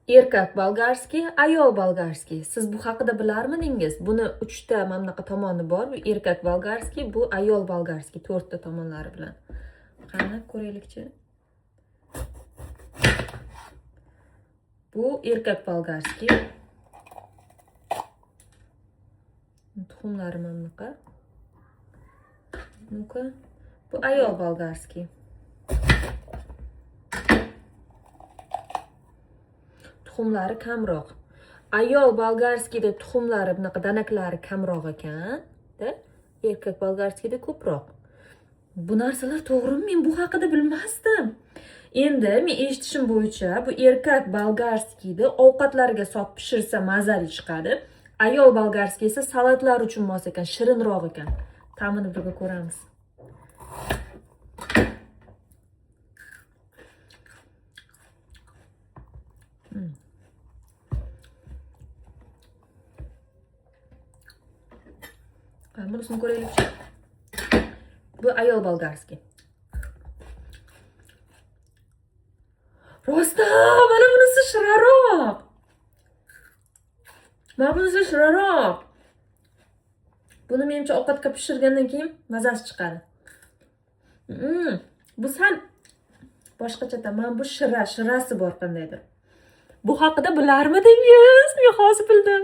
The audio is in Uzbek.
Erkak bolgarskiy, ayol bolgarskiy. Siz bu haqida bilarmidingiz? Buni 3 ta mana bunaqa tomoni bor. Bu erkak bolgarskiy, bu ayol bolgarskiy, 4 ta tomonlari bilan. Qani ko'raylikchi. Bu erkak bolgarskiy. Tuxumlari mana bunaqa. Nu-ка. Bu ayol bolgarskiy. Tuxumlari kamroq. Ayol bolgarskiyda tuxumlari bunaqa danaklari kamroq ekan-da, erkak bolgarskiyda ko'proq. Bu narsalar to'g'rimi? Men bu haqida bilmasdim. Endi men eshitishim bo'yicha bu erkak bolgarskiyda ovqatlarga solib pishirsa mazali chiqadi. Ayol bolgarskiy esa salatlar uchun mos ekan, shirinroq ekan. Ta'mini birga ko'ramiz. Bunisini ko'raylikchi. Bu ayol bolgarskiy. Rosta, mana bunisi shiraroq. Mana bunisi shiraroq. Buni menimcha ovqatga pishirgandan keyin mazasi chiqadi. Bu sal boshqacha. Mana bu shirasi bor qandaydir. Bu haqida bilarmidingiz? Men hozir bildim.